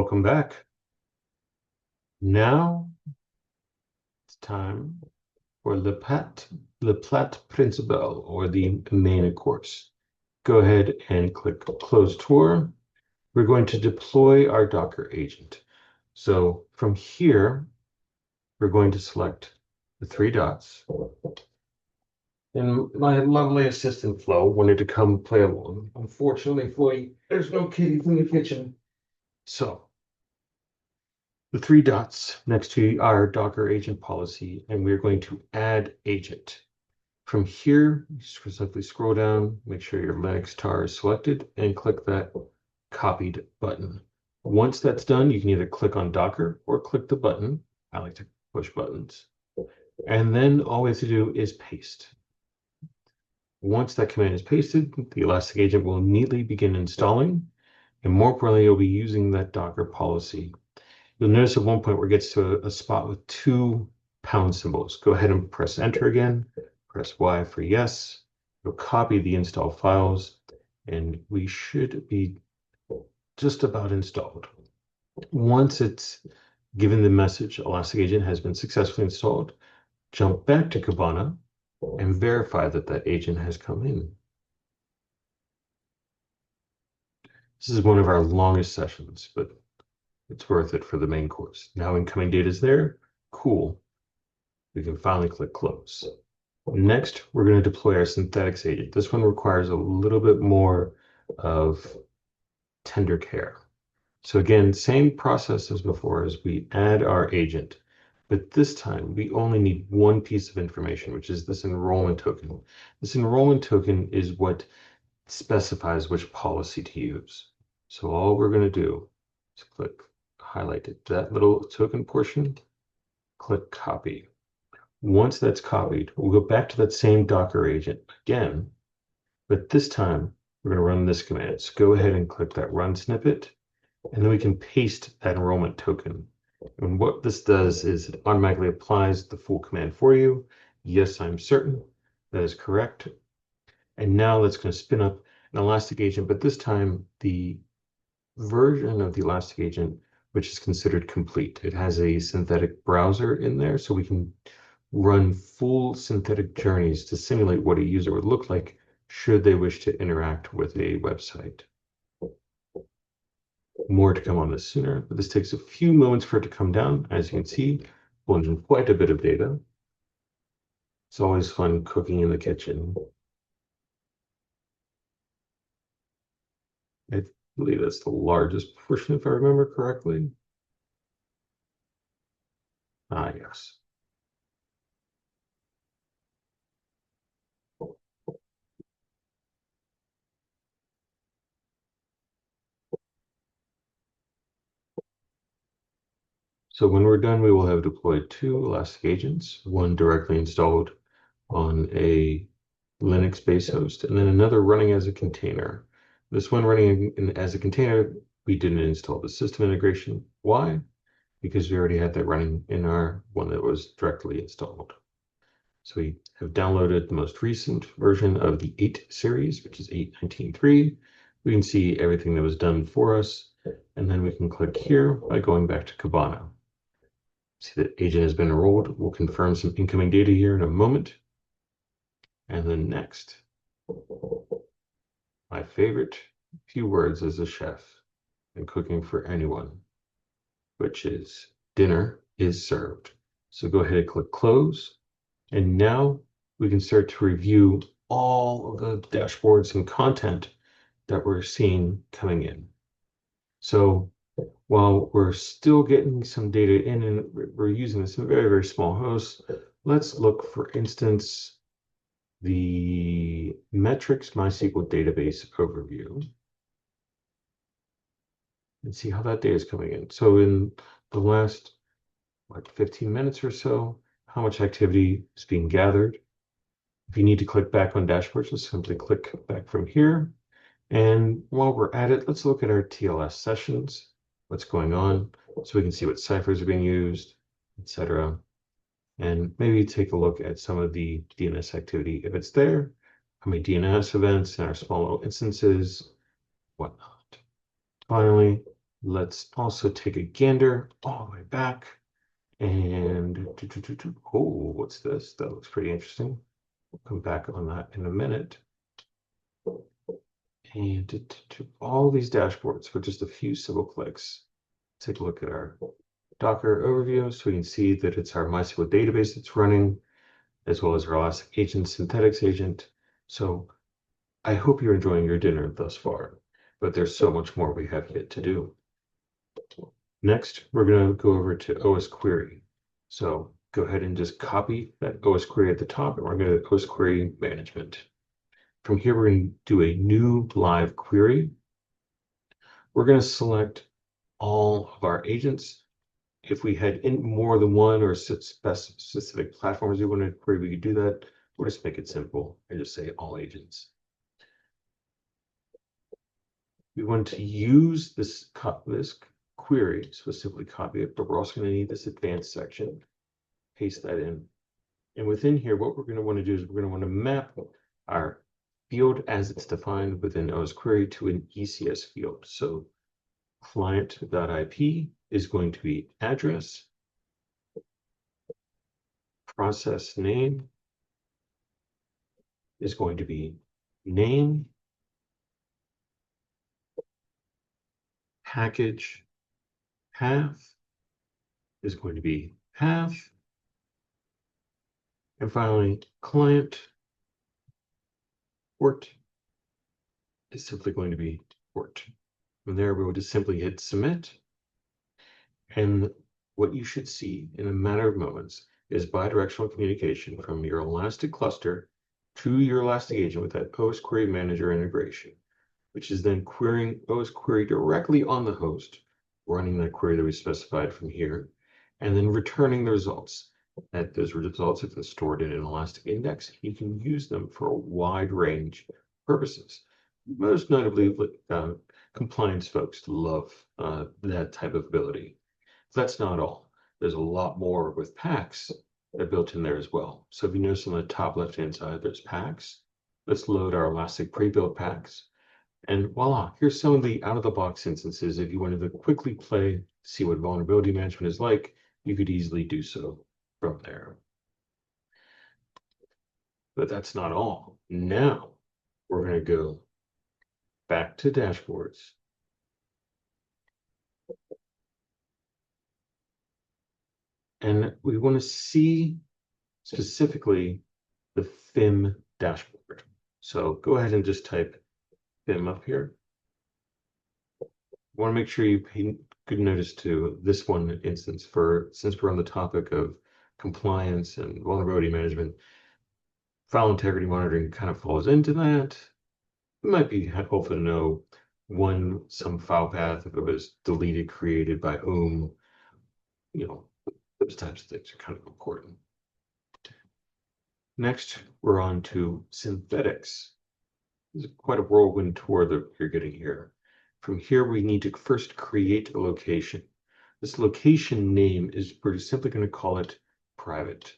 welcome back. Now it's time for Le Plat Principal, or the main course. Go ahead and click Close Tour. We're going to deploy our Docker agent. So from here, we're going to select the three dots. And my lovely assistant Flo wanted to come play along. Unfortunately, Flo, there's no kitties in the kitchen. So the three dots next to our Docker agent policy, and we're going to add agent. From here, you just simply scroll down, make sure your Linux tar is selected, and click that copied button. Once that's done, you can either click on Docker or click the button. I like to push buttons. And then all we have to do is paste. Once that command is pasted, the Elastic Agent will immediately begin installing. And more importantly, you'll be using that Docker policy. You'll notice at one point where it gets to a spot with two pound symbols. Go ahead and press enter again. Press Y for yes. You'll copy the install files, and we should be just about installed. Once it's given the message Elastic Agent has been successfully installed, jump back to Kibana and verify that that agent has come in. This is one of our longest sessions, but it's worth it for the main course. Now incoming data is there. Cool. We can finally click close. Next, we're going to deploy our synthetics agent. This one requires a little bit more of tender care. So again, same process as before, as we add our agent, but this time we only need one piece of information, which is this enrollment token. This enrollment token is what specifies which policy to use. So all we're going to do is click highlight it, that little token portion, click copy. Once that's copied, we'll go back to that same Docker agent again, but this time we're going to run this command. So go ahead and click that run snippet, and then we can paste that enrollment token. And what this does is it automatically applies the full command for you. Yes, I'm certain. That is correct. And now that's going to spin up an Elastic Agent, but this time the version of the Elastic Agent which is considered complete. It has a synthetic browser in there, so we can run full synthetic journeys to simulate what a user would look like should they wish to interact with a website. More to come on this sooner, but this takes a few moments for it to come down. As you can see, pulling in quite a bit of data. It's always fun cooking in the kitchen. I believe that's the largest portion, if I remember correctly. Ah, yes. So when we're done, we will have deployed two Elastic Agents, one directly installed on a Linux-based host, and then another running as a container. This one running as a container, we didn't install the system integration. Why? Because we already had that running in our one that was directly installed. So we have downloaded the most recent version of the 8 series, which is 8.19.3. We can see everything that was done for us, and then we can click here by going back to Kibana. See that agent has been enrolled. We'll confirm some incoming data here in a moment. And then next, my favorite few words as a chef and cooking for anyone, which is dinner is served. So go ahead and click close. And now we can start to review all of the dashboards and content that we're seeing coming in. So while we're still getting some data in and we're using this in very, very small hosts, let's look, for instance, the metrics MySQL database overview and see how that data is coming in. So in the last 15 minutes or so, how much activity is being gathered. If you need to click back on dashboards, just simply click back from here. And while we're at it, let's look at our TLS sessions, what's going on, so we can see what ciphers are being used, etc. And maybe take a look at some of the DNS activity if it's there, how many DNS events in our small little instances, whatnot. Finally, Let's also take a gander all the way back. And oh, what's this? That looks pretty interesting. We'll come back on that in a minute. And to all these dashboards with just a few simple clicks. Take a look at our Docker overview so we can see that it's our MySQL database that's running, as well as our Elastic Agent, Synthetics Agent. So I hope you're enjoying your dinner thus far, but there's so much more we have yet to do. Next, we're going to go over to OSquery. So go ahead and just copy that OSquery at the top, and we're going to OSquery management. From here, we're going to do a new live query. We're going to select all of our agents. If we had in more than one or specific platforms we want to query, we could do that. We'll just make it simple and just say all agents. We want to use this query, so simply copy it, but we're also going to need this advanced section. Paste that in. And within here, what we're going to want to do is we're going to want to map our field as it's defined within OSquery to an ECS field. So client.ip is going to be address, process name is going to be name, package path is going to be path, and finally client port is simply going to be port. From there, we will just simply hit submit. And what you should see in a matter of moments is bidirectional communication from your Elastic cluster to your Elastic agent with that OSquery manager integration, which is then querying OSquery directly on the host, running that query that we specified from here, and then returning the results. That those results have been stored in an Elastic index. You can use them for a wide range of purposes. Most notably, compliance folks love that type of ability. That's not all. There's a lot more with packs that are built in there as well. So if you notice on the top left-hand side, there's packs. Let's load our Elastic pre-built packs. And voila, here's some of the out-of-the-box instances. If you wanted to quickly play, see what vulnerability management is like, you could easily do so from there. But that's not all. Now we're going to go back to dashboards. And we want to see specifically the FIM dashboard. So go ahead and just type FIM up here. I want to make sure you pay good notice to this one instance since we're on the topic of compliance and vulnerability management. File integrity monitoring kind of falls into that. It might be helpful to know some file path, if it was deleted, created by whom, those types of things are kind of important. Next, we're on to synthetics. This is quite a whirlwind tour that you're getting here. From here, we need to first create a location. This location name we're simply going to call it private.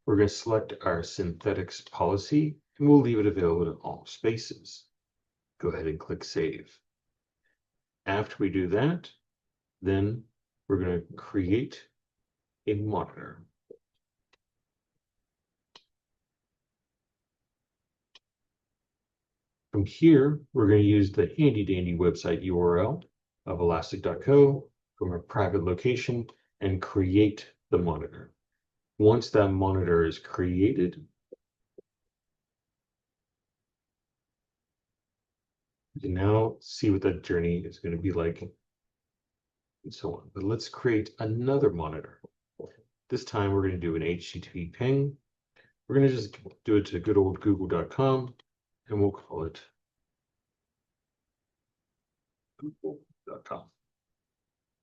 We're going to select our synthetics policy, and we'll leave it available in all spaces. Go ahead and click Save. After we do that, then we're going to create a monitor. From here, we're going to use the handy-dandy website URL of elastic.co from our private location and create the monitor. Once that monitor is created, you can now see what that journey is going to be like and so on. But let's create another monitor. This time we're going to do an HTTP ping. We're going to just do it to good old google.com and we'll call it google.com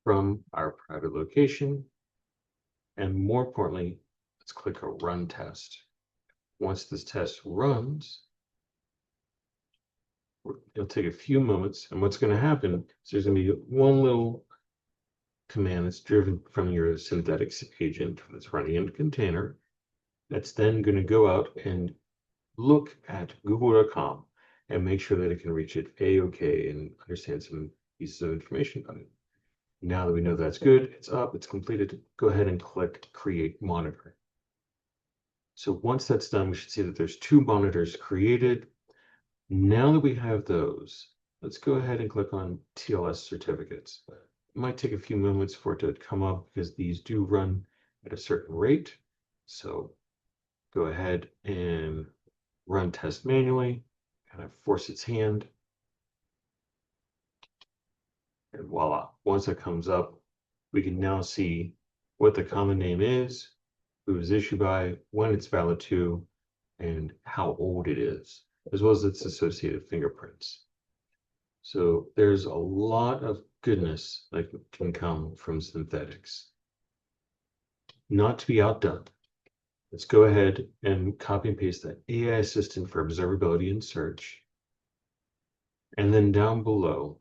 from our private location. And more importantly, let's click a run test. Once this test runs, it'll take a few moments. And what's going to happen is there's going to be one little command that's driven from your synthetics agent that's running in a container. That's then going to go out and look at google.com and make sure that it can reach it A-OK and understand some pieces of information about it. Now that we know that's good, it's up, it's completed, go ahead and click Create Monitor. So once that's done, we should see that there's 2 monitors created. Now that we have those, let's go ahead and click on TLS certificates. It might take a few moments for it to come up because these do run at a certain rate. So go ahead and run test manually, kind of force its hand. And voila, once it comes up, we can now see what the common name is, who it was issued by, when it's valid to, and how old it is, as well as its associated fingerprints. So there's a lot of goodness that can come from synthetics. Not to be outdone, let's go ahead and copy and paste that AI assistant for observability and search. And then down below,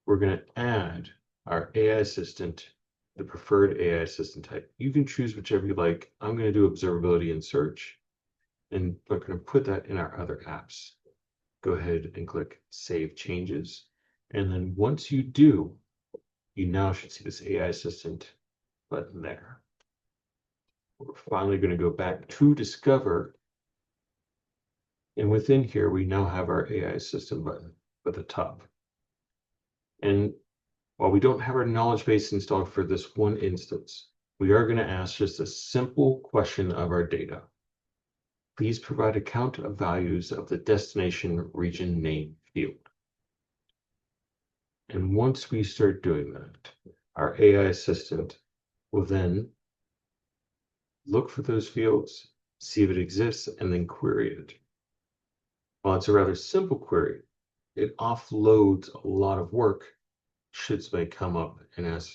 we're going to add our AI assistant, the preferred AI assistant type. You can choose whichever you like. I'm going to do observability and search, and we're going to put that in our other apps. Go ahead and click Save Changes. And then once you do, you now should see this AI assistant button there. We're finally going to go back to Discover. And within here, we now have our AI assistant button at the top. And while we don't have our knowledge base installed for this one instance, we are going to ask just a simple question of our data. Please provide a count of values of the destination region name field. And once we start doing that, our AI assistant will then look for those fields, see if it exists, and then query it. While it's a rather simple query, it offloads a lot of work should somebody come up and ask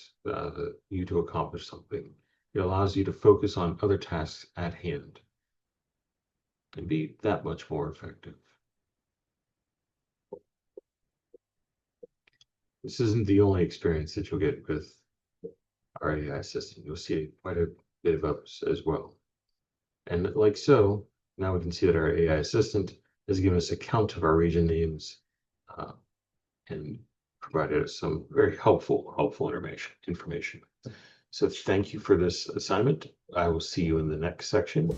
you to accomplish something. It allows you to focus on other tasks at hand and be that much more effective. This isn't the only experience that you'll get with our AI assistant. You'll see quite a bit of others as well. And like so, now we can see that our AI assistant has given us a count of our region names and provided us some very helpful information. So thank you for this assignment. I will see you in the next section.